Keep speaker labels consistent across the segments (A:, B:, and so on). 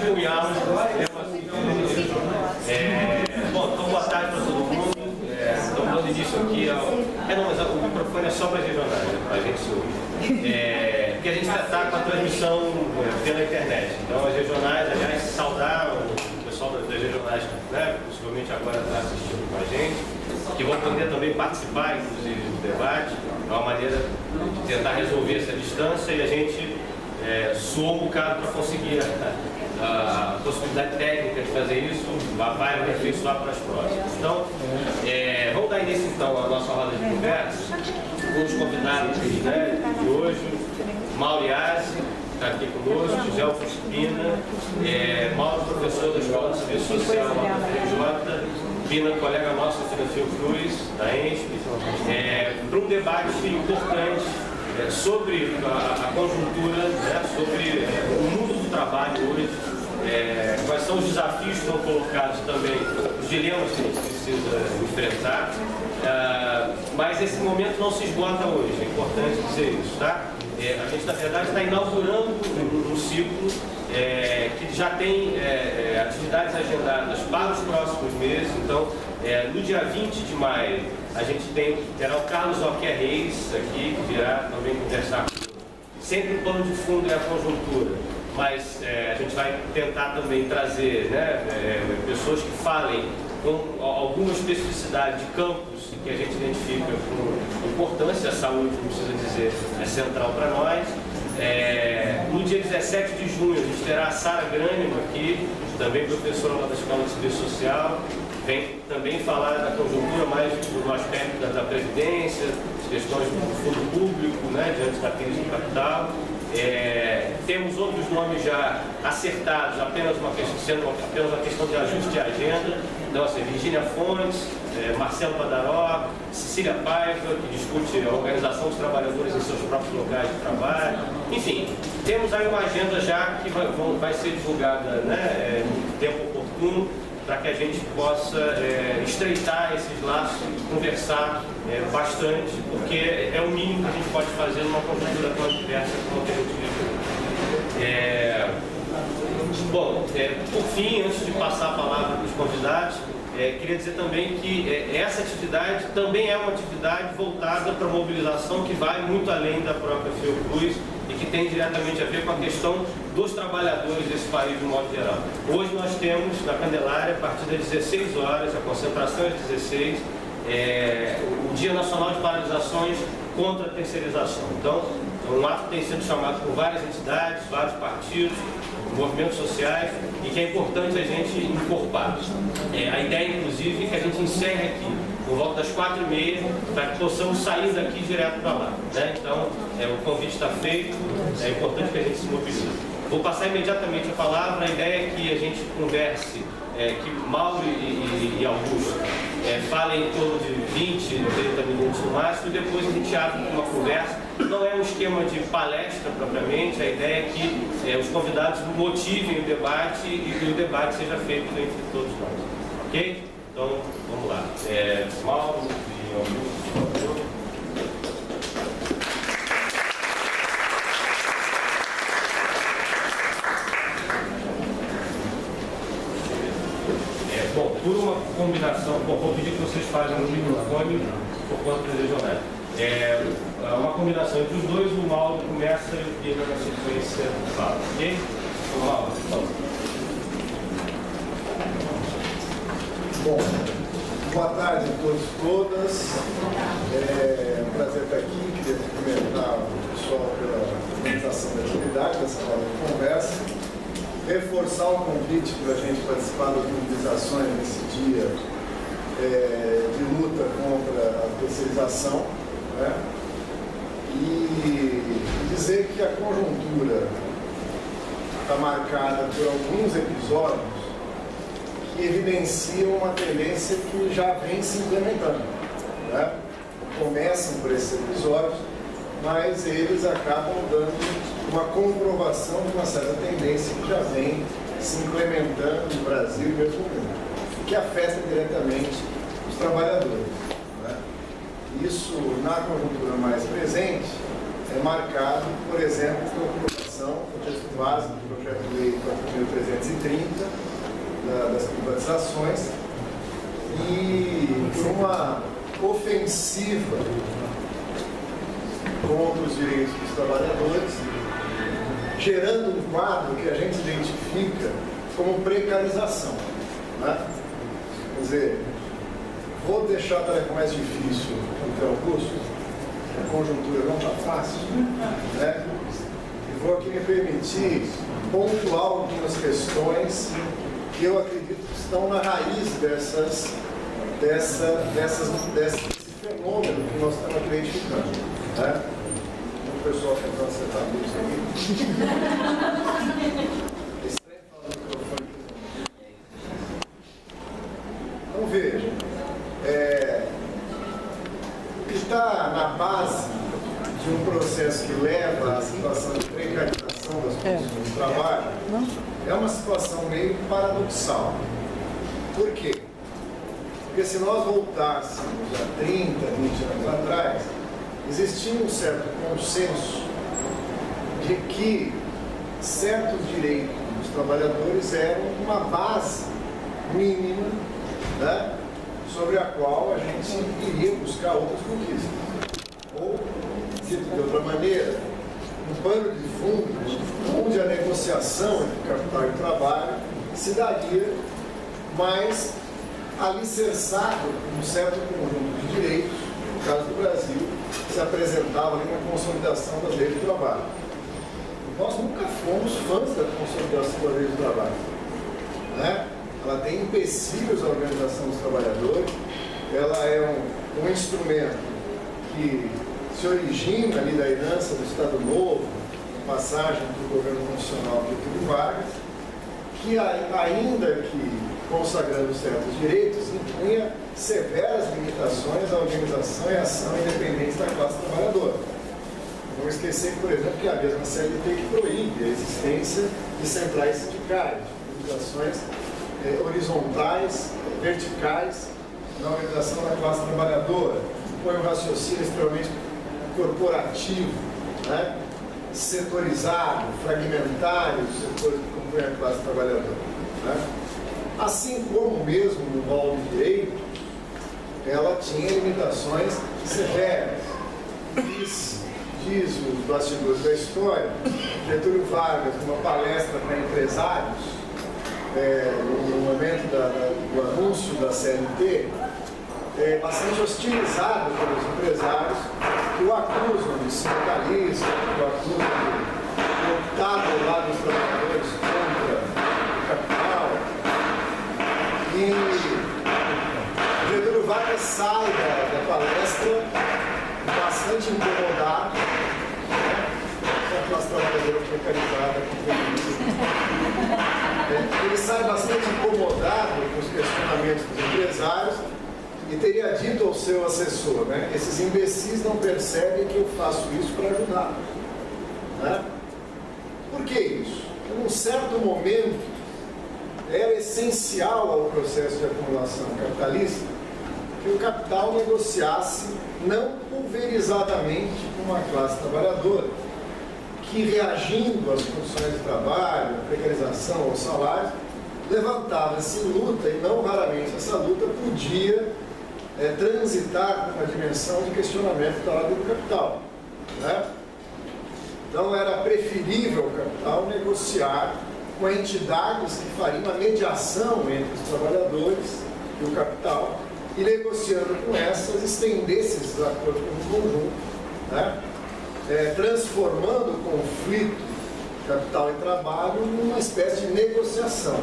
A: testemunhar um problema assim. Bom, então boa tarde para todo mundo. Estamos dando início aqui ao... não, mas o microfone é só para as regionais, para a gente se ouvir. Porque a gente está com a transmissão pela internet. Então as regionais, aliás, saudaram o pessoal das regionais, né, possivelmente agora está assistindo com a gente, que vão poder também participar, inclusive, do debate. É uma maneira de tentar resolver essa distância e a gente suou um bocado para conseguir a possibilidade técnica de fazer isso, vai aperfeiçoar para as próximas. Então, vamos dar início então à nossa roda de conversa com os convidados, né, de hoje. Mauro Iazzi está aqui conosco, José Pina, Mauro, professor da Escola de Serviço Social da FRJ, Pina, colega nosso, Silvio Cruz, da ENSP, para um debate importante sobre a conjuntura, né, sobre o mundo do trabalho hoje, quais são os desafios que estão colocados também, os dilemas que a gente precisa enfrentar, mas esse momento não se esgota hoje, é importante dizer isso, tá? A gente, na verdade, está inaugurando um ciclo que já tem atividades agendadas para os próximos meses. Então, no dia 20 de maio, a gente terá o Carlos Alquer Reis aqui, que virá também conversar conosco. Sempre o plano de fundo é a conjuntura, mas a gente vai tentar também trazer, né, pessoas que falem com alguma especificidade de campos que a gente identifica com importância. A saúde, não precisa dizer, é central para nós. No dia 17 de junho, a gente terá a Sara Grânimo aqui, também professora lá da Escola de Serviço Social, vem também falar da conjuntura mais no aspecto da Previdência, as questões do fundo público, né, diante da crise do capital. Temos outros nomes já acertados, sendo apenas uma questão de ajuste de agenda. Então, assim, Virgínia Fontes, Marcelo Badaró, Cecília Paiva, que discute a organização dos trabalhadores em seus próprios locais de trabalho. Enfim, temos aí uma agenda já que vai ser divulgada, né, no tempo oportuno, para que a gente possa estreitar esses laços e conversar bastante, porque é o mínimo que a gente pode fazer numa conjuntura tão diversa como a que a gente vive. Bom, por fim, antes de passar a palavra para os convidados, queria dizer também que essa atividade também é uma atividade voltada para a mobilização que vai muito além da própria Fiocruz e que tem diretamente a ver com a questão dos trabalhadores desse país de modo geral. Hoje nós temos na Candelária, a partir das 16 horas, a concentração às 16, o Dia Nacional de Paralisações contra a Terceirização. Então, um ato que tem sido chamado por várias entidades, vários partidos, movimentos sociais, e que é importante a gente incorporar. A ideia, inclusive, é que a gente encerre aqui por volta das 4h30, para que possamos sair daqui direto para lá, né? Então, o convite está feito, é importante que a gente se mobilize. Vou passar imediatamente a palavra. A ideia é que a gente converse, que Mauro e Augusto falem em torno de 20, 30 minutos no máximo, e depois a gente abre uma conversa. Não é um esquema de palestra propriamente, a ideia é que os convidados motivem o debate e que o debate seja feito entre todos nós. Ok? Então, vamos lá. Mauro e Augusto, por favor. Bom, por uma combinação, vou pedir que vocês façam no microfone por conta das regionais. Uma combinação entre os dois, o Mauro começa e o Pina na sequência fala, ok? O Mauro, por favor.
B: Bom, boa tarde a todos e todas. É um prazer estar aqui. Queria cumprimentar o pessoal pela organização da atividade, dessa roda de conversa. Reforçar o convite para a gente participar das mobilizações nesse dia de luta contra a terceirização, né? E dizer que a conjuntura está marcada por alguns episódios que evidenciam uma tendência que já vem se implementando, né? Começam por esses episódios, mas eles acabam dando uma comprovação de uma certa tendência que já vem se implementando no Brasil e mesmo no mundo, que afeta diretamente os trabalhadores, né? Isso, na conjuntura mais presente, é marcado, por exemplo, pela aprovação do texto básico do projeto de lei 4.313, privatizações e por uma ofensiva contra os direitos dos trabalhadores, gerando um quadro que a gente identifica como precarização, né? Quer dizer, vou deixar a tarefa mais difícil para o Augusto, a conjuntura não está fácil, né? E vou aqui me permitir pontuar algumas questões que eu acredito que estão na raiz desse fenômeno que nós estamos identificando, né? O pessoal tentando acertar isso aqui. Então veja, o que está na base de um processo que leva à situação de precarização das condições de trabalho é uma situação meio paradoxal. Por quê? Porque se nós voltássemos a 30, 20 anos atrás, existia um certo consenso de que certos direitos dos trabalhadores eram uma base mínima, né, sobre a qual a gente iria buscar outras conquistas. Ou, dito de outra maneira, um pano de fundo onde a negociação entre capital e trabalho se daria mais alicerçado um certo conjunto de direitos, no caso do Brasil, que se apresentava ali na consolidação das leis do trabalho. Nós nunca fomos fãs da consolidação das leis do trabalho, né? Ela tem empecilhos à organização dos trabalhadores, ela é um instrumento que se origina ali da herança do Estado Novo, passagem do governo constitucional de Getúlio Vargas, que ainda que consagrando certos direitos, impunha severas limitações à organização e ação independente da classe trabalhadora. Não vamos esquecer, por exemplo, que a mesma CLT que proíbe a existência de centrais sindicais, de organizações horizontais, verticais, na organização da classe trabalhadora, põe um raciocínio extremamente corporativo, né? Setorizado, fragmentário, do setor que compõe a classe trabalhadora, né? Assim como mesmo no rol de direitos, ela tinha limitações severas. Diz os bastidores da história, Getúlio Vargas, numa palestra para empresários, no momento do anúncio da CLT, bastante hostilizado pelos empresários, que o acusam de sindicalista, que o acusam de lutar do lado dos trabalhadores contra o capital. E Getúlio Vargas sai da palestra bastante incomodado, né, com a classe trabalhadora precarizada. Ele sai bastante incomodado com os questionamentos dos empresários e teria dito ao seu assessor, né, esses imbecis não percebem que eu faço isso para ajudar. Né? Por que isso? Em um certo momento, era essencial ao processo de acumulação capitalista que o capital negociasse não pulverizadamente com a classe trabalhadora, que reagindo às condições de trabalho, à precarização, aos salários, levantava-se em luta e não raramente essa luta podia transitar na dimensão de questionamento da ordem do capital. Né? Então era preferível o capital negociar com entidades que fariam uma mediação entre os trabalhadores e o capital e negociando com essas, estendesse esses acordos como conjunto, né? Transformando o conflito capital e trabalho numa espécie de negociação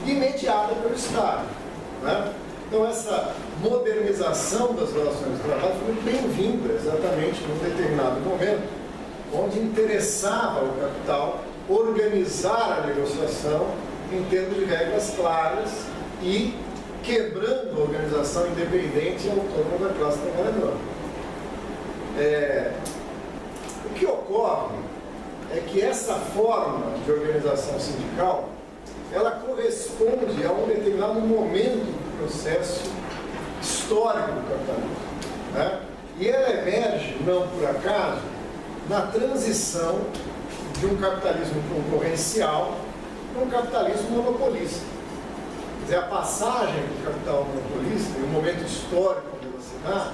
B: e mediada pelo Estado. Né? Então essa modernização das relações de trabalho foi muito bem-vinda, exatamente num determinado momento, onde interessava ao capital organizar a negociação em termos de regras claras e quebrando a organização independente e autônoma da classe trabalhadora. O que ocorre é que essa forma de organização sindical ela corresponde a um determinado momento do processo histórico do capitalismo. Né? E ela emerge, não por acaso, na transição de um capitalismo concorrencial para um capitalismo monopolista. Quer dizer, a passagem do capital monopolista, e o momento histórico onde ela se dá,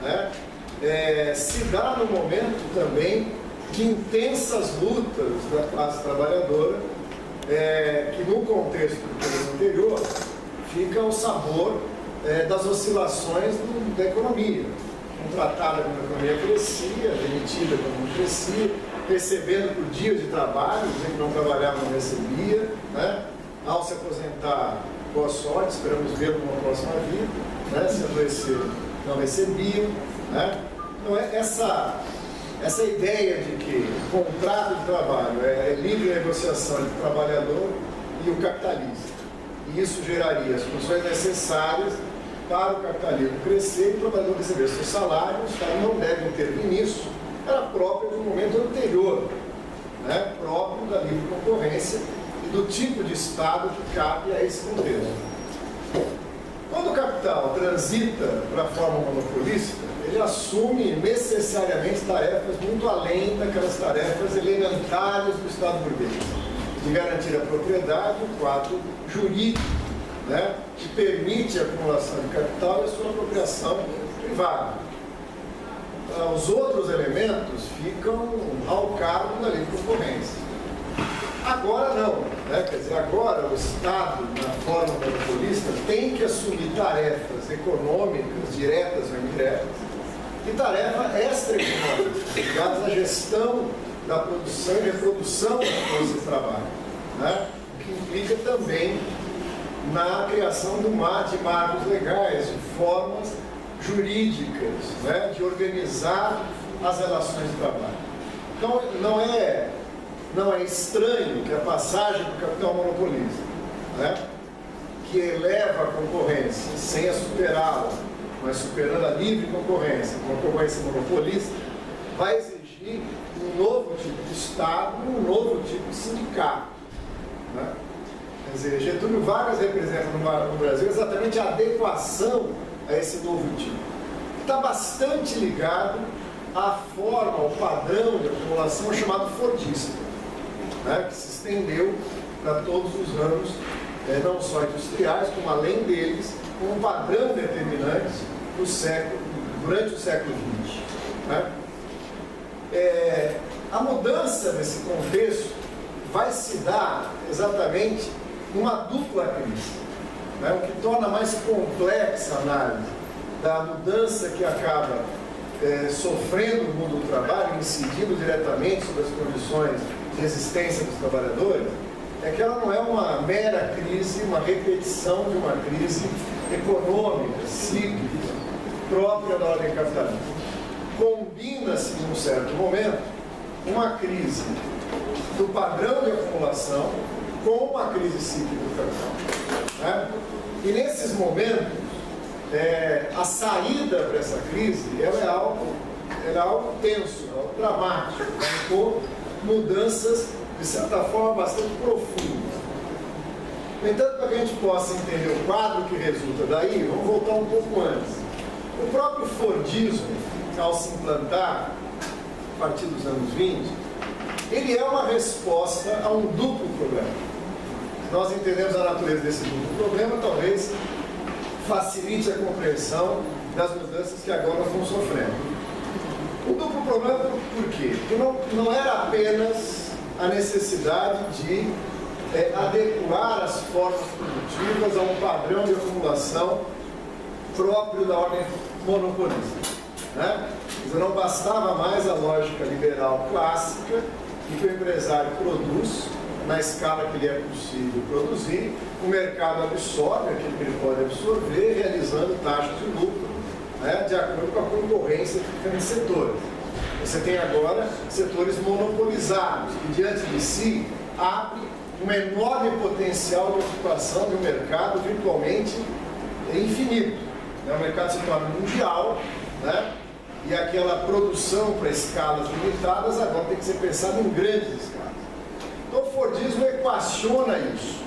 B: né, se dá no momento também de intensas lutas da classe trabalhadora, que no contexto do período anterior fica o sabor das oscilações da economia. Contratada quando a economia crescia, demitida quando não crescia, recebendo por dias de trabalho, dizendo que não trabalhava não recebia, né? Ao se aposentar, boa sorte, esperamos vê-lo numa próxima vida, né? Se adoecer, não recebia, né? Então essa ideia de que o contrato de trabalho é livre negociação entre o trabalhador e o capitalista, e isso geraria as condições necessárias para o capitalismo crescer e o trabalhador receber seus salários, o Estado não deve intervir nisso, era própria do momento anterior, né? Próprio da livre concorrência e do tipo de Estado que cabe a esse contexto. Quando o capital transita para a forma monopolista, ele assume necessariamente tarefas muito além daquelas tarefas elementares do Estado burguês, de garantir a propriedade, o quadro jurídico, né, que permite a acumulação de capital e a sua apropriação privada. Os outros elementos ficam ao cargo da livre concorrência. Agora não, né? Quer dizer, agora o Estado, na forma monopolista, tem que assumir tarefas econômicas, diretas ou indiretas, e tarefas extra-econômicas, ligadas à gestão da produção e reprodução da força de trabalho, né? O que implica também na criação de marcos legais, de formas jurídicas, né, de organizar as relações de trabalho. Então, não é estranho que a passagem do capital monopolista, né, que eleva a concorrência sem a superá-la, mas superando a livre concorrência, uma concorrência monopolista, vai exigir um novo tipo de Estado e um novo tipo de sindicato, né? Quer dizer, Getúlio Vargas representa no Brasil exatamente a adequação a esse novo tipo, que está bastante ligado à forma, ao padrão de acumulação chamado fordista, né, que se estendeu para todos os ramos, não só industriais, como além deles, como um padrão determinante durante o século XX. Né? A mudança nesse contexto vai se dar exatamente numa dupla crise, né? O que torna mais complexa a análise da mudança que acaba sofrendo o mundo do trabalho, incidindo diretamente sobre as condições de existência dos trabalhadores, é que ela não é uma mera crise, uma repetição de uma crise econômica, cíclica, própria da ordem capitalista. Combina-se, num certo momento, uma crise do padrão de acumulação com uma crise cíclica do capital, né? E nesses momentos, a saída para essa crise ela é algo tenso, é algo dramático, né? Com mudanças, de certa forma, bastante profundas. No entanto, para que a gente possa entender o quadro que resulta daí, vamos voltar um pouco antes. O próprio Fordismo, ao se implantar, a partir dos anos 20, ele é uma resposta a um duplo problema. Se nós entendemos a natureza desse duplo problema, talvez facilite a compreensão das mudanças que agora estão sofrendo. O duplo problema, por quê? Porque não era apenas a necessidade de adequar as formas produtivas a um padrão de acumulação próprio da ordem monopolista, né? Não bastava mais a lógica liberal clássica em que o empresário produz na escala que lhe é possível produzir, o mercado absorve aquilo que ele pode absorver, realizando taxas de lucro, né, de acordo com a concorrência de diferentes setores. Você tem agora setores monopolizados, que diante de si abre um enorme potencial de ocupação de um mercado virtualmente infinito. O mercado se torna mundial, né? E aquela produção para escalas limitadas agora tem que ser pensada em grandes escalas. Então o Fordismo equaciona isso.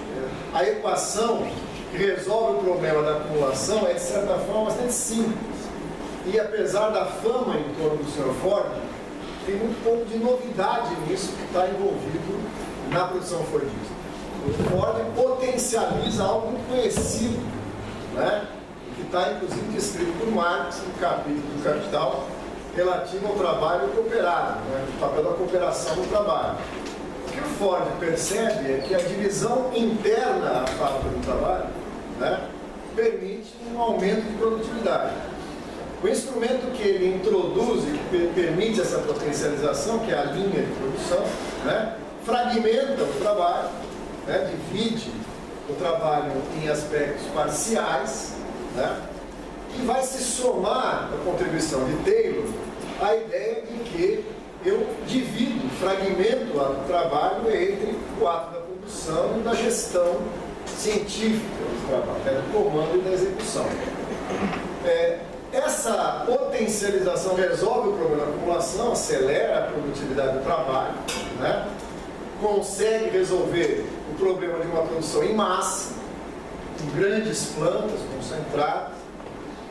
B: A equação que resolve o problema da acumulação é, de certa forma, bastante simples. E apesar da fama em torno do Sr. Ford, tem muito pouco de novidade nisso que está envolvido na produção fordista. o Ford potencializa algo conhecido, né? Que está inclusive descrito por Marx no capítulo do Capital relativo ao trabalho cooperado, né? O papel da cooperação no trabalho. O que o Ford percebe é que a divisão interna à fábrica do trabalho, né, permite um aumento de produtividade. O instrumento que ele introduz e que permite essa potencialização, que é a linha de produção, né, fragmenta o trabalho, né, divide o trabalho em aspectos parciais, né, e vai se somar a contribuição de Taylor a ideia de que eu divido, fragmento o trabalho entre o ato da produção e da gestão científica do trabalho, né, do comando e da execução. Essa potencialização resolve o problema da acumulação, acelera a produtividade do trabalho, né? Consegue resolver o problema de uma produção em massa, em grandes plantas concentradas,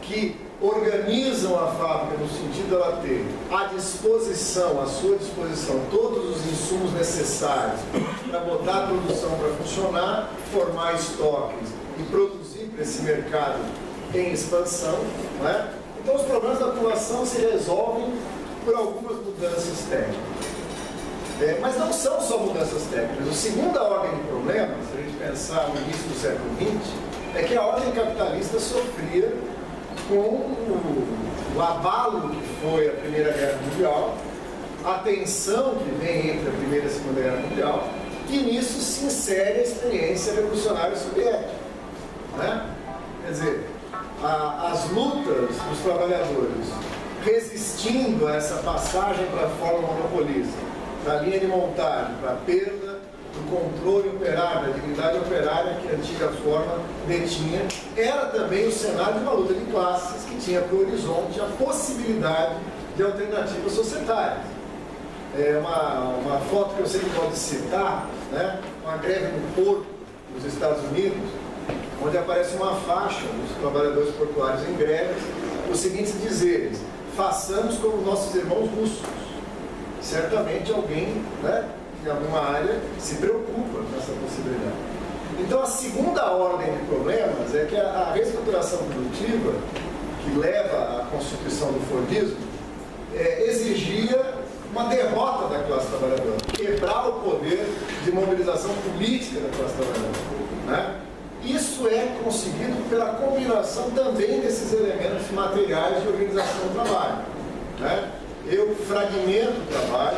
B: que organizam a fábrica no sentido de ela ter à disposição, à sua disposição, todos os insumos necessários para botar a produção para funcionar, formar estoques e produzir para esse mercado em expansão, né? Então os problemas da acumulação se resolvem por algumas mudanças técnicas. Mas não são só mudanças técnicas. A segunda ordem de problemas, se a gente pensar no início do século XX, é que a ordem capitalista sofria com o abalo que foi a Primeira Guerra Mundial, a tensão que vem entre a Primeira e a Segunda Guerra Mundial, e nisso se insere a experiência revolucionária soviética, né? Quer dizer, as lutas dos trabalhadores resistindo a essa passagem para a forma monopolista, da linha de montagem, para a perda do controle operário, da dignidade operária que a antiga forma detinha, era também o cenário de uma luta de classes que tinha para o horizonte a possibilidade de alternativas societárias. Uma foto que eu sempre gosto de citar, né? Uma greve no Porto, nos Estados Unidos, onde aparece uma faixa dos trabalhadores portuários em greve, os seguintes dizeres: façamos como nossos irmãos russos. Certamente alguém, né, em alguma área se preocupa com essa possibilidade. Então a segunda ordem de problemas é que a reestruturação produtiva, que leva à constituição do Fordismo, exigia uma derrota da classe trabalhadora, quebrar o poder de mobilização política da classe trabalhadora, né? Isso é conseguido pela combinação também desses elementos materiais de organização do trabalho, né? Eu fragmento o trabalho,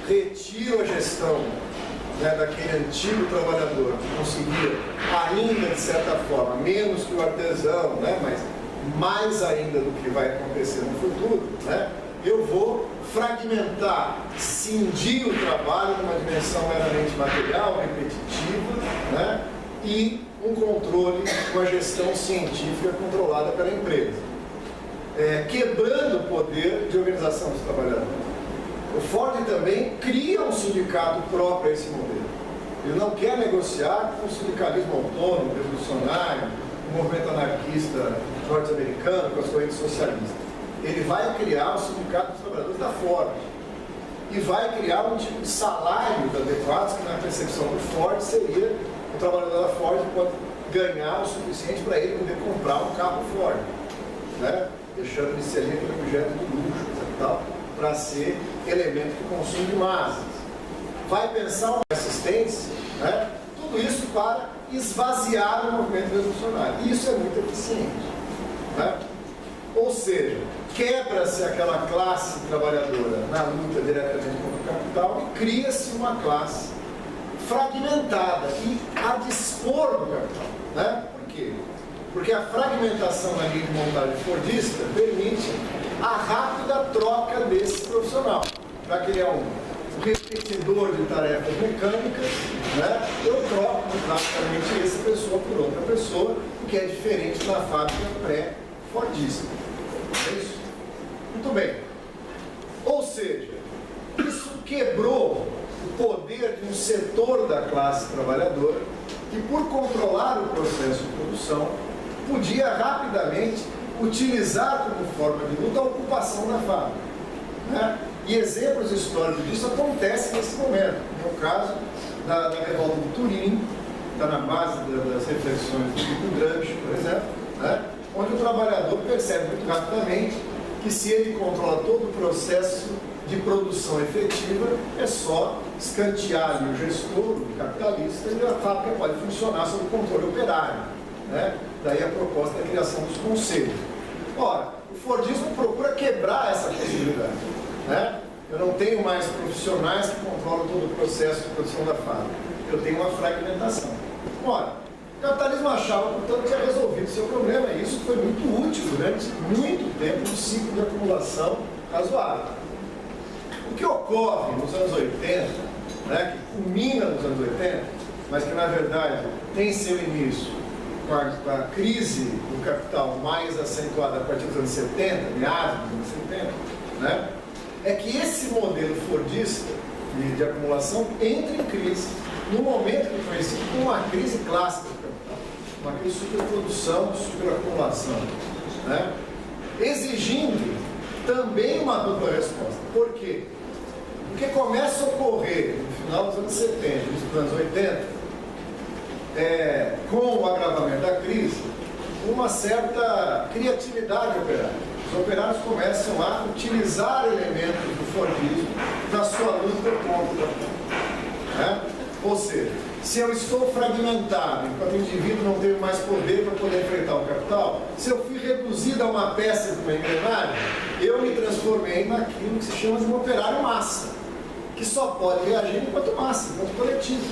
B: retiro a gestão, né, daquele antigo trabalhador que conseguia ainda, de certa forma, menos que o artesão, né, mas mais ainda do que vai acontecer no futuro, né? Eu vou fragmentar, cindir o trabalho numa dimensão meramente material, repetitiva, né? E um controle com a gestão científica controlada pela empresa, quebrando o poder de organização dos trabalhadores. O Ford também cria um sindicato próprio a esse modelo. Ele não quer negociar com o sindicalismo autônomo, revolucionário, o movimento anarquista norte-americano, com as correntes socialistas. Ele vai criar o sindicato dos trabalhadores da Ford e vai criar um tipo de salários adequados que, na percepção do Ford, seria o trabalhador da Ford pode ganhar o suficiente para ele poder comprar um carro Ford, né? Deixando de ser aquele objeto de luxo e tal, para ser elemento de consumo de massas. Vai pensar uma assistência, né? Tudo isso para esvaziar o movimento revolucionário. E isso é muito eficiente, né? Ou seja, quebra-se aquela classe trabalhadora na luta diretamente contra o capital e cria-se uma classe fragmentada e a dispor do capital, né? Por quê? Porque a fragmentação na linha de montagem fordista permite a rápida troca desse profissional. Para criar um repetidor de tarefas mecânicas, né? Eu troco praticamente essa pessoa por outra pessoa, que é diferente da fábrica pré-fordista. É isso? Muito bem. Ou seja, isso quebrou o poder de um setor da classe trabalhadora que, por controlar o processo de produção, podia rapidamente utilizar como forma de luta a ocupação da fábrica, né? E exemplos históricos disso acontecem nesse momento. No caso, da revolta de Turim, está na base das reflexões do Gramsci, por exemplo, né? Onde o trabalhador percebe muito rapidamente que se ele controla todo o processo de produção efetiva, é só escantear o gestor, o capitalista, e a fábrica pode funcionar sob o controle operário, né? Daí a proposta da criação dos conselhos. Ora, o Fordismo procura quebrar essa possibilidade, né? Eu não tenho mais profissionais que controlam todo o processo de produção da fábrica. Eu tenho uma fragmentação. Ora, o capitalismo achava, portanto, que tinha resolvido o seu problema, e isso foi muito útil durante muito tempo no ciclo de acumulação razoável. O que ocorre nos anos 80, né, que culmina nos anos 80, mas que, na verdade, tem seu início com a crise do capital mais acentuada a partir dos anos 70, meados dos anos 70, né, é que esse modelo fordista de acumulação entra em crise no momento que é conhecido como uma crise clássica do capital, uma crise de superprodução, de superacumulação, né, exigindo também uma dupla resposta. Por quê? Porque começa a ocorrer no final dos anos 70, nos anos 80, com o agravamento da crise, uma certa criatividade operária. Os operários começam a utilizar elementos do Fordismo na sua luta contra o capital, né? Ou seja, se eu estou fragmentado, enquanto o indivíduo não teve mais poder para poder enfrentar o capital, se eu fui reduzido a uma peça de uma engrenagem, eu me transformei naquilo que se chama de um operário massa, que só pode reagir enquanto massa, enquanto coletivo.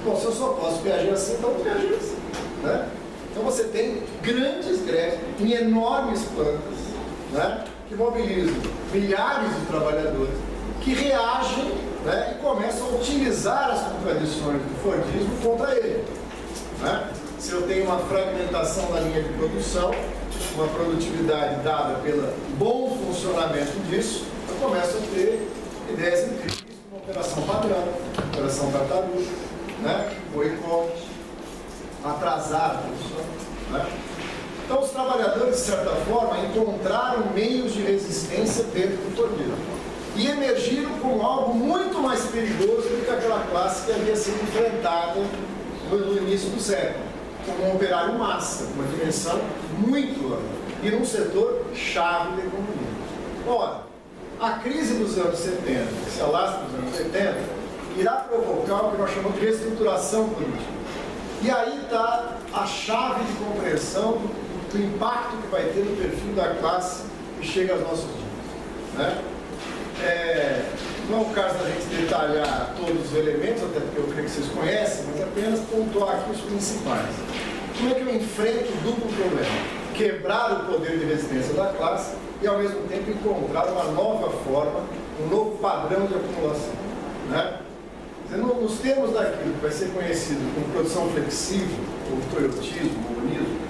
B: Bom, se eu só posso reagir assim, então eu vou reagir assim, né? Então você tem grandes greves em enormes plantas, né, que mobilizam milhares de trabalhadores que reagem, né, e começam a utilizar as contradições do Fordismo contra ele, né? Se eu tenho uma fragmentação na linha de produção, uma produtividade dada pelo bom funcionamento disso, eu começo a ter ideias incríveis, uma operação padrão, operação tartaruga, né, boicote, atrasar a produção, né? Então, os trabalhadores, de certa forma, encontraram meios de resistência dentro do Fordismo e emergiram como algo muito mais perigoso do que aquela classe que havia sido enfrentada no início do século, como um operário massa, uma dimensão muito ampla, e num setor chave da economia. Ora, a crise dos anos 70, que se alastra nos anos 80, irá provocar o que nós chamamos de reestruturação política. E aí está a chave de compreensão do impacto que vai ter no perfil da classe que chega aos nossos dias, né? Não é o caso da gente detalhar todos os elementos, até porque eu creio que vocês conhecem, mas apenas pontuar aqui os principais. Como é que eu enfrento o duplo problema? Quebrar o poder de resistência da classe e, ao mesmo tempo, encontrar uma nova forma, um novo padrão de acumulação, né? Nos termos daquilo que vai ser conhecido como produção flexível, ou toyotismo, ou unismo,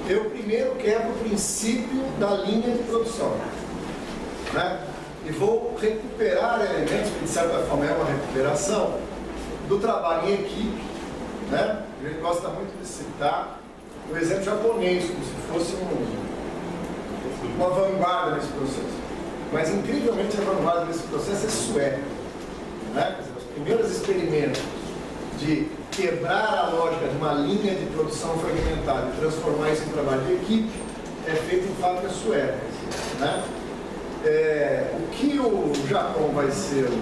B: eu primeiro quebro o princípio da linha de produção, né? E vou recuperar elementos, que de certa forma é uma recuperação, do trabalho em equipe, né? A gente gosta muito de citar o exemplo japonês, como se fosse uma vanguarda nesse processo. Mas, incrivelmente, a vanguarda nesse processo é sueca, né? Os primeiros experimentos de quebrar a lógica de uma linha de produção fragmentada e transformar isso em trabalho de equipe é feito em fábricas suecas, né? O que o Japão vai ser o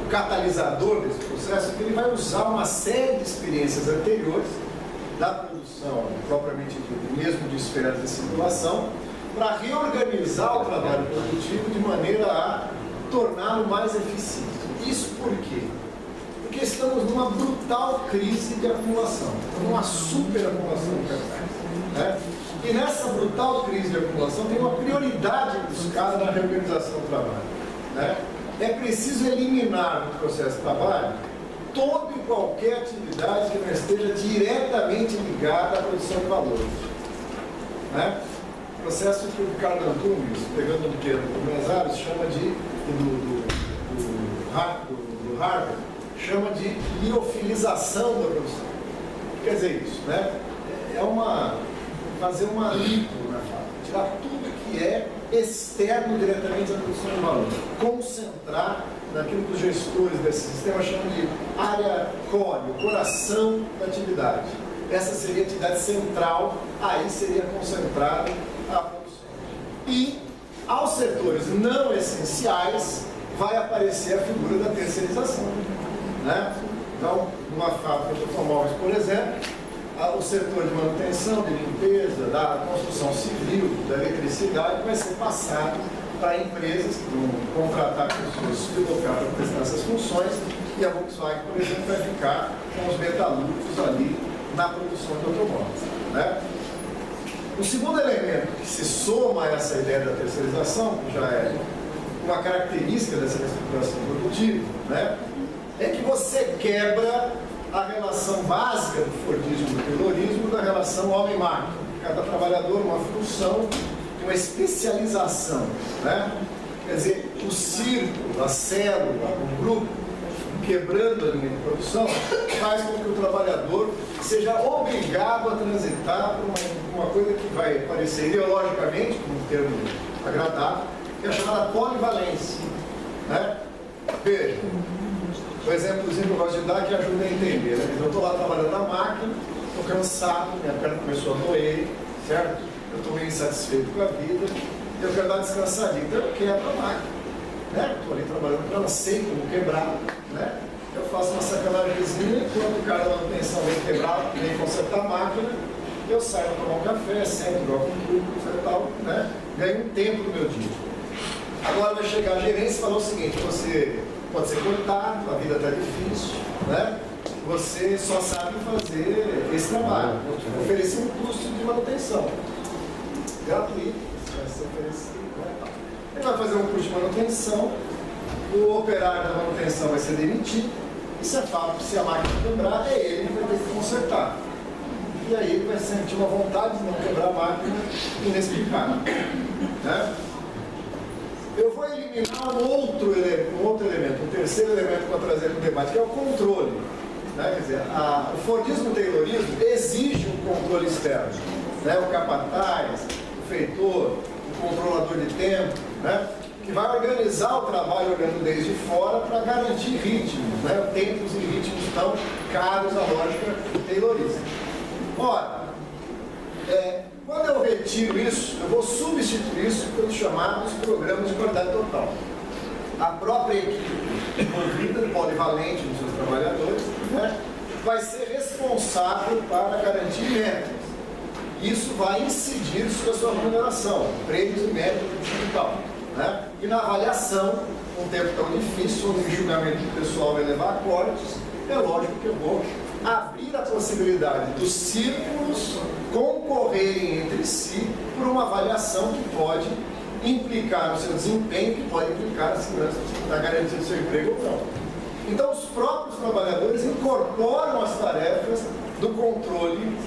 B: catalisador desse processo é que ele vai usar uma série de experiências anteriores da produção propriamente dita, mesmo de esferas de circulação, para reorganizar o trabalho produtivo de maneira a torná-lo mais eficiente. Isso por quê? Porque estamos numa brutal crise de acumulação, numa superacumulação de capitais, né? E nessa brutal crise de acumulação tem uma prioridade buscada na reorganização do trabalho, né? É preciso eliminar no processo de trabalho toda e qualquer atividade que não esteja diretamente ligada à produção de valor, né? O processo que o Carl Antunes, pegando um termo do Mesaros, chama de do Harvard, chama de liofilização da produção. O que quer dizer isso, né? Fazer uma lipo na fábrica, tirar tudo que é externo diretamente à produção de valor. Concentrar naquilo que os gestores desse sistema chamam de área core, o coração da atividade. Essa seria a atividade central, aí seria concentrada a produção. E aos setores não essenciais vai aparecer a figura da terceirização, né? Então, numa fábrica de automóveis, por exemplo, o setor de manutenção, de limpeza, da construção civil, da eletricidade vai ser passado para empresas que vão contratar pessoas sublocadas para prestar essas funções, e a Volkswagen, por exemplo, vai ficar com os metalúrgicos ali na produção de automóveis, né? O segundo elemento que se soma a essa ideia da terceirização, que já é uma característica dessa reestruturação produtiva, né, é que você quebra a relação básica do Fordismo e do Taylorismo da relação homem-máquina. Cada trabalhador, uma função, uma especialização, né? Quer dizer, o círculo, a célula, o grupo, quebrando a linha de produção, faz com que o trabalhador seja obrigado a transitar por uma coisa que vai parecer ideologicamente, como um termo agradável, que é a chamada polivalência, né? Veja, o exemplozinho que eu gosto de dar que ajuda a entender, né? Eu estou lá trabalhando na máquina, estou cansado, minha perna começou a doer, certo? Eu estou meio insatisfeito com a vida, eu quero dar uma descansadinha, então eu quebro a máquina, né? Estou ali trabalhando para ela, sei como quebrar, né? Eu faço uma sacanagemzinha, quando o cara da manutenção vem quebrar, vem consertar a máquina, eu saio para tomar um café, sento, jogo um truco, e tal, né? Ganho um tempo do meu dia. Agora vai chegar a gerência e falar o seguinte: você pode ser cortado, a vida está difícil, né? Você só sabe fazer esse trabalho. Vou te oferecer um custo de manutenção gratuito, vai ser oferecido, né? Ele vai fazer um custo de manutenção, o operário da manutenção vai ser demitido, e se a máquina quebrar, é ele que vai ter que consertar. E aí ele vai sentir uma vontade de não quebrar a máquina inexplicável, né? Eu vou eliminar um outro elemento, um terceiro elemento para trazer para o debate, que é o controle, né? Quer dizer, o Fordismo e o Taylorismo exige um controle externo, né? O capataz, o feitor, o controlador de tempo, né? Que vai organizar o trabalho olhando desde fora para garantir ritmos, né? Tempos e ritmos tão caros à lógica taylorista. Ora, quando eu retiro isso, eu vou substituir isso pelos chamados programas de qualidade total. A própria equipe envolvida, polivalente dos seus trabalhadores, né, vai ser responsável para garantir metas. Isso vai incidir sobre a sua remuneração, prêmios e metas e tal, né? E na avaliação, um tempo tão difícil, onde o julgamento do pessoal vai levar a cortes, é lógico que eu vou abrir a possibilidade dos círculos concorrerem entre si por uma avaliação que pode implicar no seu desempenho, que pode implicar na segurança, na garantia do seu emprego ou não. Então, os próprios trabalhadores incorporam as tarefas do controle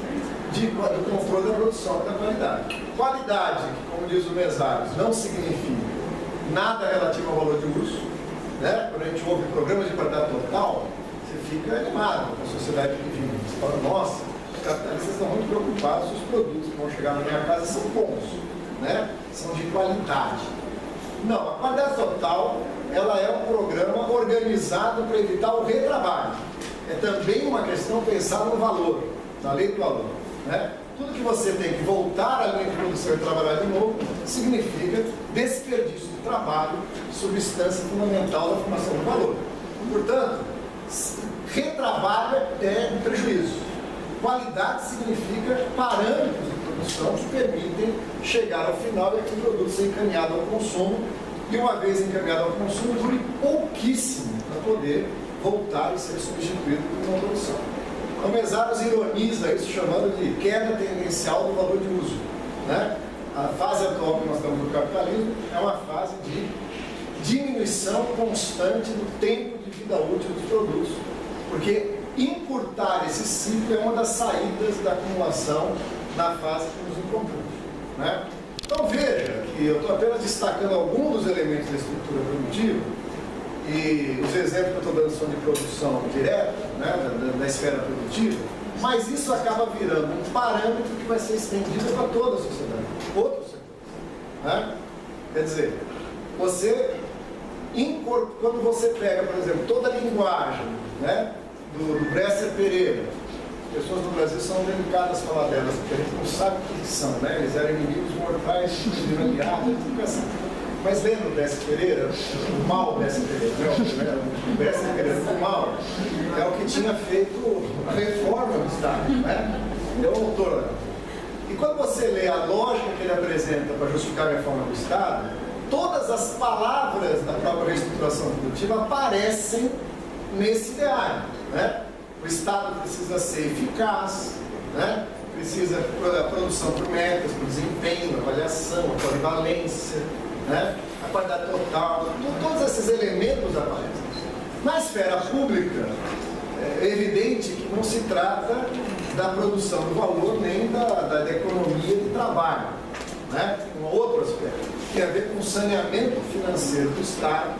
B: da produção e da qualidade. Qualidade, como diz o Mesaros, não significa nada relativo ao valor de uso, né? Quando a gente ouve programas de qualidade total, você fica animado com a sociedade que vive. Você fala, nossa, os capitalistas estão muito preocupados se os produtos que vão chegar na minha casa são bons, né? São de qualidade. Não, a qualidade total, ela é um programa organizado para evitar o retrabalho. É também uma questão pensada no valor, na lei do valor, né? Tudo que você tem que voltar à linha de produção e trabalhar de novo significa desperdício de trabalho, substância fundamental da formação do valor. Portanto, retrabalho é prejuízo. Qualidade significa parâmetros de produção que permitem chegar ao final e aquele produto ser encaminhado ao consumo, e uma vez encaminhado ao consumo, dure pouquíssimo para poder voltar e ser substituído por uma produção. O Mesaros ironiza isso chamando de queda tendencial do valor de uso, né? A fase atual que nós estamos no capitalismo é uma fase de diminuição constante do tempo de vida útil dos produtos, porque encurtar esse ciclo é uma das saídas da acumulação na fase que nos encontramos, né? Então veja que eu estou apenas destacando alguns dos elementos da estrutura produtiva, e os exemplos que eu estou dando são de produção direta, né, da esfera produtiva, mas isso acaba virando um parâmetro que vai ser estendido para toda a sociedade, outros setores, né? Quer dizer, quando você pega, por exemplo, toda a linguagem, né, do Bresser Pereira, as pessoas no Brasil são delicadas falar delas, porque a gente não sabe o que são, né? Eles eram inimigos mortais, mas lembra o Bresser Pereira? O mal Bresser Pereira, o Bresser Pereira, o mal, é o que tinha feito a reforma do Estado, né? É o autor. E quando você lê a lógica que ele apresenta para justificar a reforma do Estado, todas as palavras da própria reestruturação produtiva aparecem nesse ideário, né? O Estado precisa ser eficaz, né? Precisa da produção por metas, por desempenho, avaliação, a polivalência, né? A qualidade total, todos esses elementos aparecem. Na esfera pública, é evidente que não se trata da produção do valor nem da economia de trabalho, né? Um outro aspecto tem a ver com o saneamento financeiro do Estado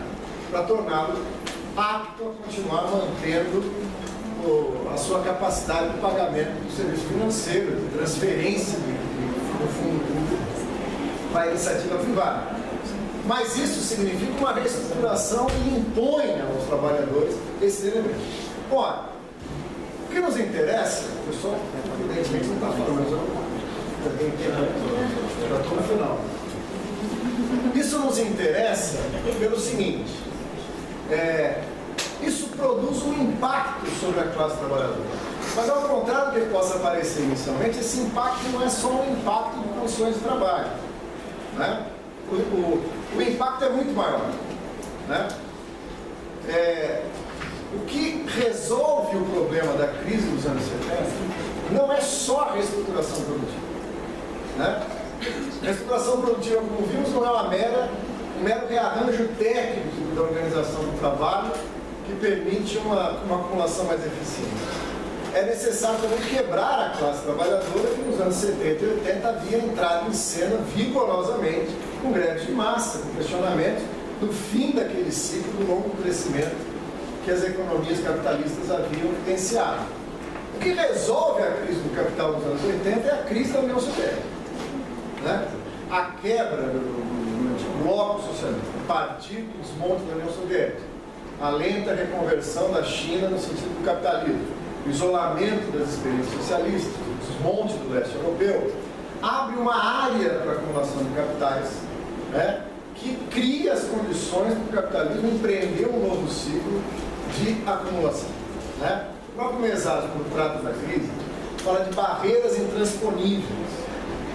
B: para torná-lo apto a continuar mantendo a sua capacidade de pagamento do serviço financeiro, de transferência do fundo público para a iniciativa privada. Mas isso significa uma reestruturação que impõe aos trabalhadores esses elementos. Ora, o que nos interessa, o pessoal evidentemente não está falando, mas eu já estou no final. Isso nos interessa pelo seguinte, isso produz um impacto sobre a classe trabalhadora. Mas ao contrário do que possa parecer inicialmente, esse impacto não é só um impacto de condições de trabalho, né? O impacto é muito maior, né? O que resolve o problema da crise dos anos 70 não é só a reestruturação produtiva, né? A reestruturação produtiva, como vimos, não é um mero rearranjo técnico da organização do trabalho que permite uma acumulação mais eficiente. É necessário também quebrar a classe trabalhadora que nos anos 70 e 80 havia entrado em cena vigorosamente com greves de massa, com questionamentos do fim daquele ciclo do longo crescimento que as economias capitalistas haviam evidenciado. O que resolve a crise do capital dos anos 80 é a crise da União Soviética, né? A quebra do bloco socialista, o partido dos montes da União Soviética, a lenta reconversão da China no sentido do capitalismo, o isolamento das experiências socialistas, dos montes do leste europeu, abre uma área para a acumulação de capitais, né, que cria as condições para o capitalismo empreender um novo ciclo de acumulação, né? O próprio Mesaz, quando trata da crise, fala de barreiras intransponíveis.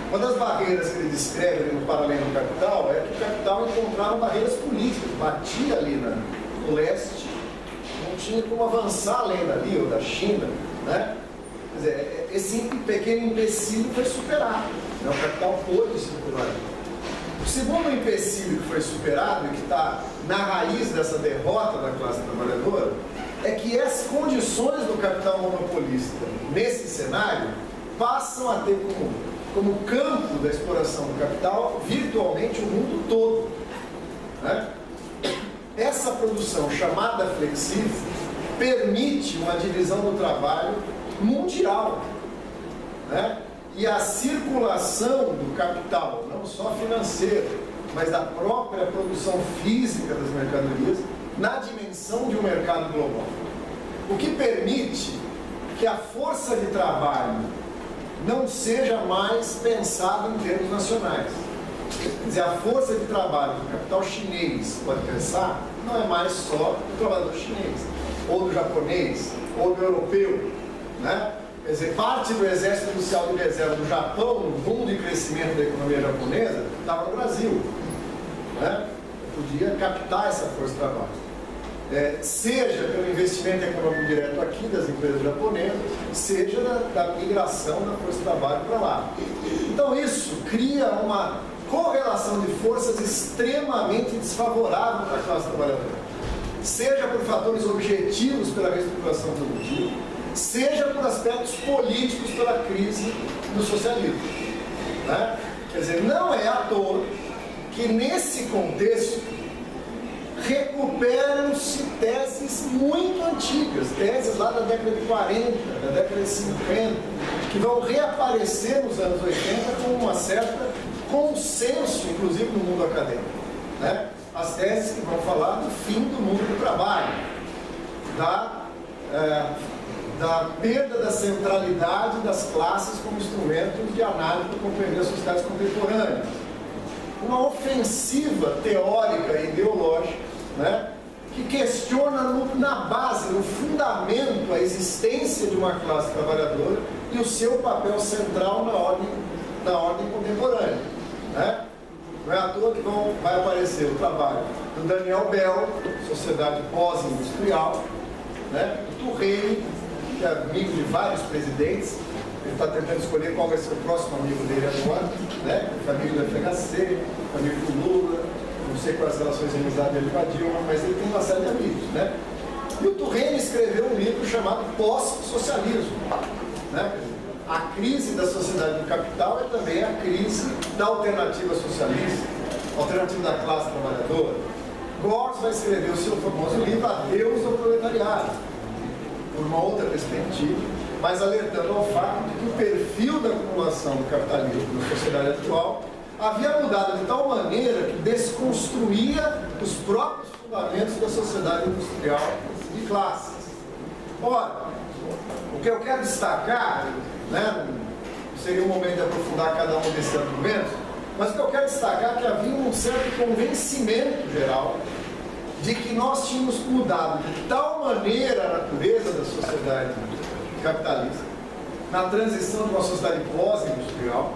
B: Uma das barreiras que ele descreve no Paralelo do Capital é que o capital encontrava barreiras políticas, batia ali no leste, não tinha como avançar além dali, ou da China, né? Quer dizer, esse pequeno empecilho foi superado, né? O capital pôde circular. O segundo empecilho que foi superado e que está na raiz dessa derrota da classe trabalhadora é que as condições do capital monopolista nesse cenário passam a ter como campo da exploração do capital virtualmente o mundo todo, né? Essa produção chamada flexível permite uma divisão do trabalho mundial, né? E a circulação do capital, não só financeiro, mas da própria produção física das mercadorias na dimensão de um mercado global. O que permite que a força de trabalho não seja mais pensada em termos nacionais. Quer dizer, a força de trabalho que o capital chinês pode pensar não é mais só do trabalhador chinês, ou do japonês, ou do europeu, né? Quer dizer, parte do exército industrial de reserva do Japão, no boom de crescimento da economia japonesa, estava no Brasil, né? Podia captar essa força de trabalho. Seja pelo investimento econômico direto aqui das empresas japonesas, seja da migração da força de trabalho para lá. Então isso cria uma correlação de forças extremamente desfavorável para a classe trabalhadora. Seja por fatores objetivos pela reestruturação produtiva, seja por aspectos políticos pela crise do socialismo, né? Quer dizer, não é à toa que nesse contexto recuperam-se teses muito antigas, teses lá da década de 40, da década de 50, que vão reaparecer nos anos 80 com uma certa consenso, inclusive no mundo acadêmico, né? As teses que vão falar do fim do mundo do trabalho, da perda da centralidade das classes como instrumentos de análise para compreender as sociedades contemporâneas. Uma ofensiva teórica e ideológica, né, que questiona na base, no fundamento, a existência de uma classe trabalhadora e o seu papel central na ordem contemporânea. Né? Não é à toa que vai aparecer o trabalho do Daniel Bell, Sociedade Pós-Industrial, né? O Turreni, que é amigo de vários presidentes, ele está tentando escolher qual vai ser o próximo amigo dele agora, né? Amigo do FHC, amigo do Lula, não sei quais relações de amizade dele com a Dilma, mas ele tem uma série de amigos, né? E o Turreni escreveu um livro chamado Pós-Socialismo, né? A crise da sociedade do capital é também a crise da alternativa socialista, alternativa da classe trabalhadora. Gors vai escrever o seu famoso livro Adeus ao Proletariado, por uma outra perspectiva, mas alertando ao fato de que o perfil da acumulação do capitalismo na sociedade atual havia mudado de tal maneira que desconstruía os próprios fundamentos da sociedade industrial de classes. Ora, o que eu quero destacar, né, seria um momento de aprofundar cada um desses argumentos, mas o que eu quero destacar é que havia um certo convencimento geral de que nós tínhamos mudado de tal maneira a natureza da sociedade capitalista, na transição de uma sociedade pós-industrial,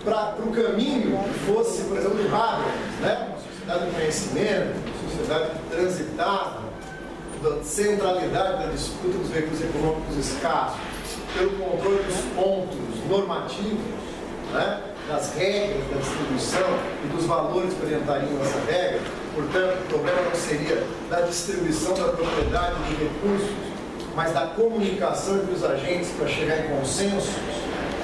B: para o caminho que fosse, por exemplo, do Habermas, né? Uma sociedade do conhecimento, uma sociedade que transitava da centralidade da disputa dos recursos econômicos escassos, pelo controle dos pontos normativos, né? Das regras da distribuição e dos valores que orientariam essa regra. Portanto, o problema não seria da distribuição da propriedade de recursos, mas da comunicação entre os agentes para chegar em consensos.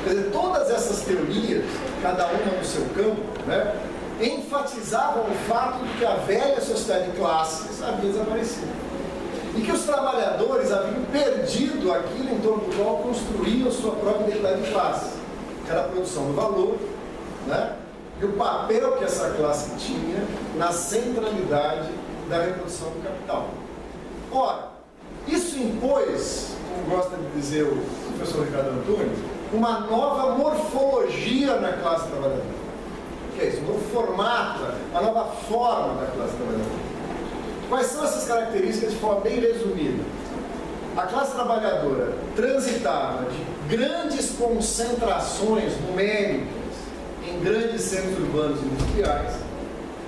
B: Quer dizer, todas essas teorias, cada uma no seu campo, né, enfatizavam o fato de que a velha sociedade de classes havia desaparecido. E que os trabalhadores haviam perdido aquilo em torno do qual construíam sua própria identidade de classe, que era a produção do valor, né, e o papel que essa classe tinha na centralidade da reprodução do capital. Ora, isso impôs, como gosta de dizer o professor Ricardo Antunes, uma nova morfologia na classe trabalhadora. O que é isso? Um novo formato, uma nova forma da classe trabalhadora. Quais são essas características de forma bem resumida? A classe trabalhadora transitava de grandes concentrações numéricas em grandes centros urbanos e industriais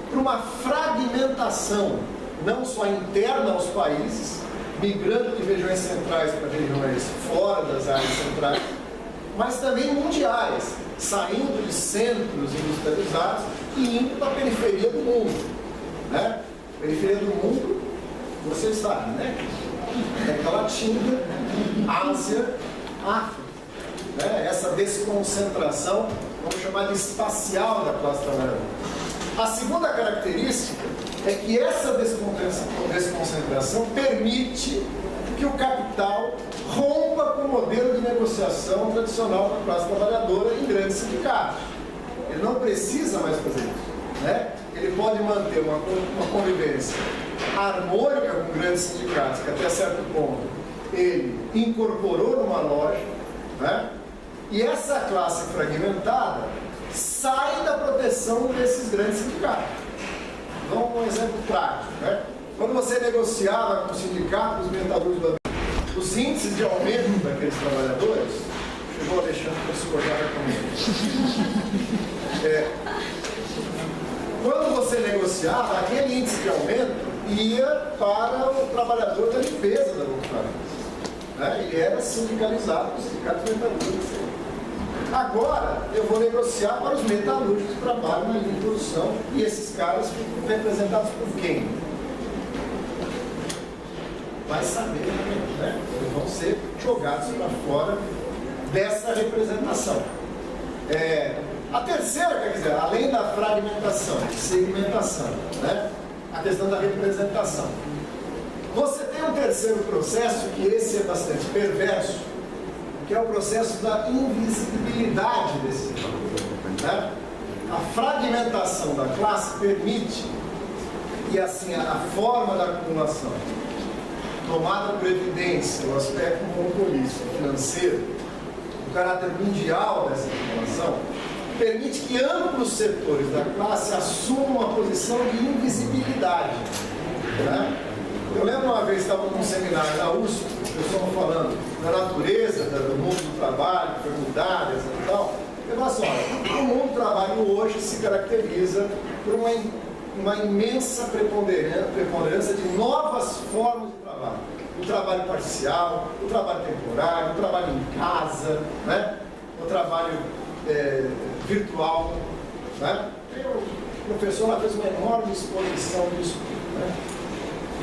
B: para uma fragmentação, não só interna aos países, migrando de regiões centrais para regiões fora das áreas centrais, mas também mundiais, saindo de centros industrializados e indo para a periferia do mundo. Né? Periferia do mundo, vocês sabem, né? América Latina, Ásia, África. Né? Essa desconcentração, vamos chamar de espacial da classe trabalhadora. A segunda característica é que essa desconcentração permite que o capital rompa com o modelo de negociação tradicional da classe trabalhadora em grandes sindicatos. Ele não precisa mais fazer isso, né? Ele pode manter uma convivência harmônica com grandes sindicatos, que até certo ponto ele incorporou numa loja, né? E essa classe fragmentada sai da proteção desses grandes sindicatos. Vamos um exemplo prático, né? Quando você negociava com o sindicato dos metalúrgicos do ambiente, os índices de aumento daqueles trabalhadores, chegou o Alexandre para discordar comigo. Quando você negociava, aquele índice de aumento ia para o trabalhador da limpeza da Volkswagen. Né? Ele era sindicalizado com os sindicatos metalúrgicos. Agora, eu vou negociar para os metalúrgicos que trabalham na linha de produção e esses caras ficam representados por quem? Vai saber, né? Eles vão ser jogados para fora dessa representação. A terceira, quer dizer, além da fragmentação, segmentação, né? A questão da representação. Você tem um terceiro processo, que esse é bastante perverso, que é o processo da invisibilidade desse, né? a fragmentação da classe permite, e assim, a forma da acumulação, tomada por evidência, o aspecto monopolista financeiro, o caráter mundial dessa acumulação, permite que amplos setores da classe assumam uma posição de invisibilidade. Né? Eu lembro uma vez, estava num seminário na USP, o pessoal falando da natureza, do mundo do trabalho, que foi mudada e tal. Eu falo assim, olha, o mundo do trabalho hoje se caracteriza por uma imensa preponderância de novas formas de trabalho. O trabalho parcial, o trabalho temporário, o trabalho em casa, né? O trabalho virtual. Né? O professor lá fez uma enorme exposição disso. Né?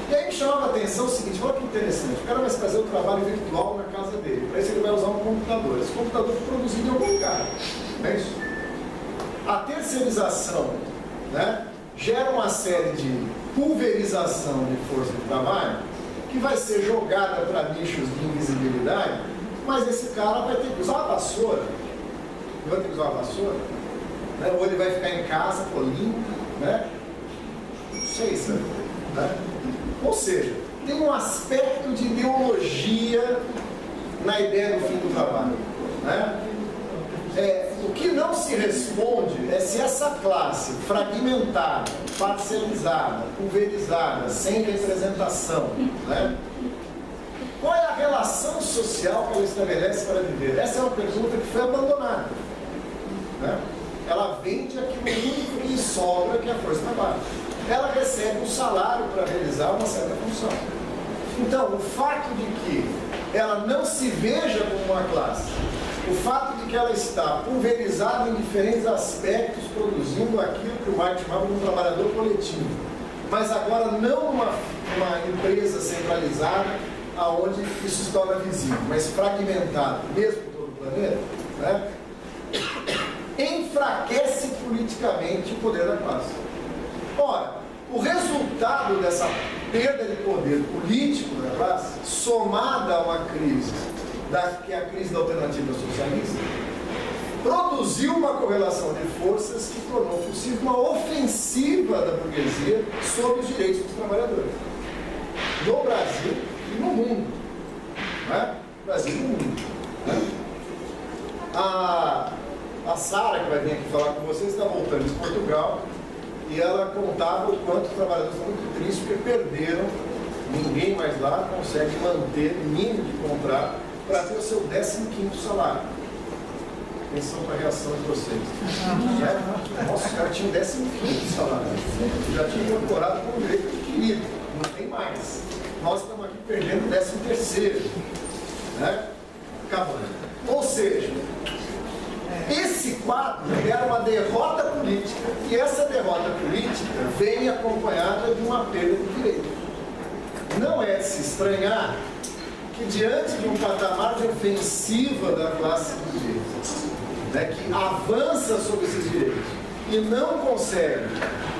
B: E aí me chamava a atenção o seguinte, olha que interessante, o cara vai fazer o trabalho virtual na casa dele, para isso ele vai usar um computador. Esse computador foi produzido em algum lugar, não é isso? A terceirização, né, gera uma série de pulverização de força de trabalho que vai ser jogada para nichos de invisibilidade, mas esse cara vai ter que usar a vassoura. Ele vai ter que usar a vassoura, né? Ou ele vai ficar em casa, limpo, né? Não sei, sabe? Né? Ou seja, tem um aspecto de ideologia na ideia do fim do trabalho. Né? O que não se responde é se essa classe fragmentada, parcializada, pulverizada, sem representação, né? Qual é a relação social que ela estabelece para viver? Essa é uma pergunta que foi abandonada. Né? Ela vende aquilo único que lhe sobra, que é a força de trabalho. Ela recebe um salário para realizar uma certa função. Então, o fato de que ela não se veja como uma classe, o fato de que ela está pulverizada em diferentes aspectos, produzindo aquilo que o Marx chamava de um trabalhador coletivo, mas agora não uma empresa centralizada, aonde isso se torna visível, mas fragmentado, mesmo por todo o planeta, né? Enfraquece politicamente o poder da classe. Ora, o resultado dessa perda de poder político da classe, somada a uma crise, que é a crise da alternativa socialista, produziu uma correlação de forças que tornou possível uma ofensiva da burguesia sobre os direitos dos trabalhadores. No Brasil e no mundo. Né? No Brasil e no mundo. Né? A Sara, que vai vir aqui falar com vocês, está voltando de Portugal e ela contava o quanto os trabalhadores estão muito tristes porque perderam, ninguém mais lá consegue manter o mínimo de contrato para ter o seu 15º salário. Atenção para a reação de vocês. Nossa, os caras tinham 15º salário. Já tinha incorporado com o direito adquirido. Não tem mais. Nós estamos aqui perdendo o 13º. Né? Acabando. Ou seja, esse quadro era uma derrota política e essa derrota política vem acompanhada de uma perda de direito. Não é de se estranhar que diante de um patamar de ofensiva da classe de direitos, né, que avança sobre esses direitos e não consegue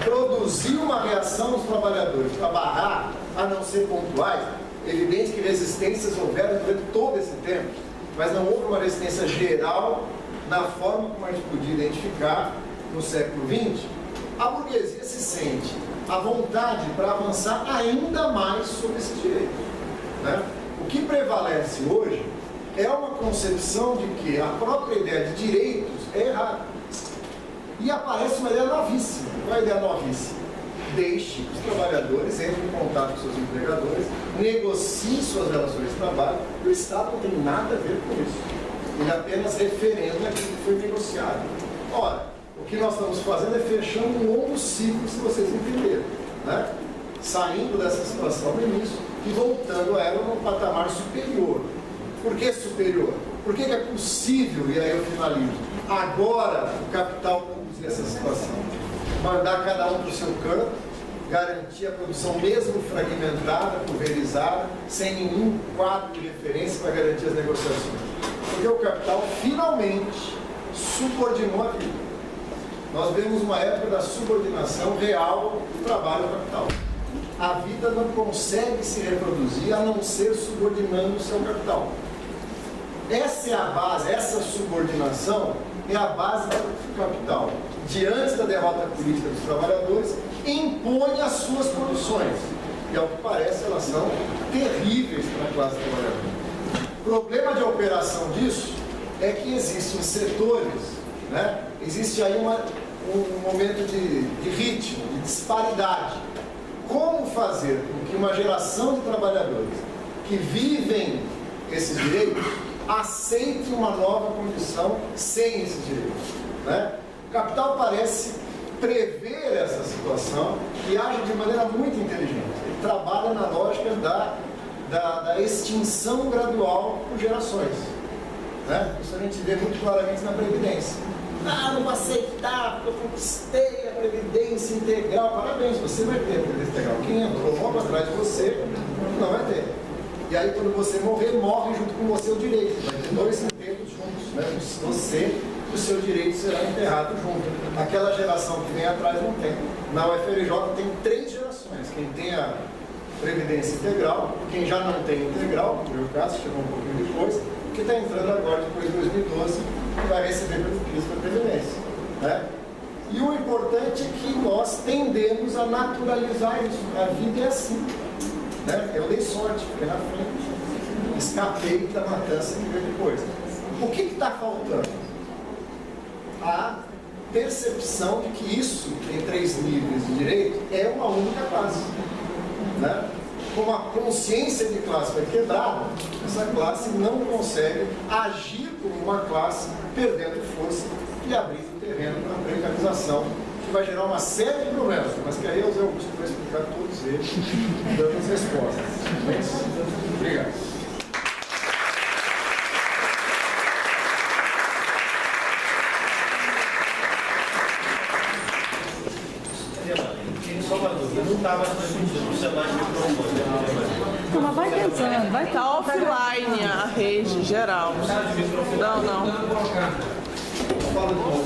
B: produzir uma reação dos trabalhadores para barrar, a não ser pontuais, evidente que resistências houveram durante todo esse tempo, mas não houve uma resistência geral na forma como a gente podia identificar no século XX, a burguesia se sente à vontade para avançar ainda mais sobre esses direitos. Né? O que prevalece hoje é uma concepção de que a própria ideia de direitos é errada. E aparece uma ideia novíssima. Qual é a ideia novíssima? Deixe que os trabalhadores entrem em contato com seus empregadores, negociem suas relações de trabalho, e o Estado não tem nada a ver com isso. Ele apenas referenda aquilo que foi negociado. Ora, o que nós estamos fazendo é fechando um longo ciclo, se vocês entenderem. Né? Saindo dessa situação no início e voltando a ela num patamar superior. Por que superior? Por que é possível, e aí eu finalizo, agora o capital conduzir essa situação? Mandar cada um para o seu canto, garantir a produção mesmo fragmentada, pulverizada, sem nenhum quadro de referência para garantir as negociações. Porque o capital finalmente subordinou a vida. Nós vemos uma época da subordinação real do trabalho ao capital. A vida não consegue se reproduzir a não ser subordinando o seu capital. Essa é a base, essa subordinação é a base do capital. diante da derrota política dos trabalhadores, impõe as suas condições. E, ao que parece, elas são terríveis para a classe trabalhadora. O problema de operação disso é que existem setores, né? Existe aí um momento de ritmo, de disparidade. Como fazer com que uma geração de trabalhadores que vivem esses direitos aceite uma nova condição sem esses direitos, né? O Capital parece prever essa situação e age de maneira muito inteligente. Ele trabalha na lógica da extinção gradual por gerações, né? Isso a gente vê muito claramente na Previdência. Não vou aceitar, porque eu conquistei a Previdência Integral. Parabéns, você vai ter a Previdência Integral. Quem entrou logo atrás de você não vai ter. E aí, quando você morrer, morre junto com você o direito. Vai ter dois enterros juntos, né? Você e o seu direito será enterrado junto. Aquela geração que vem atrás não tem. Na UFRJ tem 3 gerações. Quem tem a Previdência Integral, quem já não tem integral, no meu caso, chegou um pouquinho depois, que está entrando agora, depois de 2012, que vai receber pelo piso da Previdência, né? E o importante é que nós tendemos a naturalizar isso. A vida é assim, né? Eu dei sorte, fiquei na frente, escapei da matança que veio depois. O que está faltando? A percepção de que isso, em 3 níveis de direito, é uma única classe, né? Como a consciência de classe foi quebrada, essa classe não consegue agir como uma classe, perdendo força e abrindo terreno para a precarização, que vai gerar uma série de problemas, mas que aí o Zé Augusto vai explicar todos eles, dando as respostas. É isso? Obrigado.
A: Só uma dúvida, não estava transmitindo, precisa mais microfone.
C: Mas vai pensando, vai
D: Tá offline a rede geral. Não.
B: Fala de novo.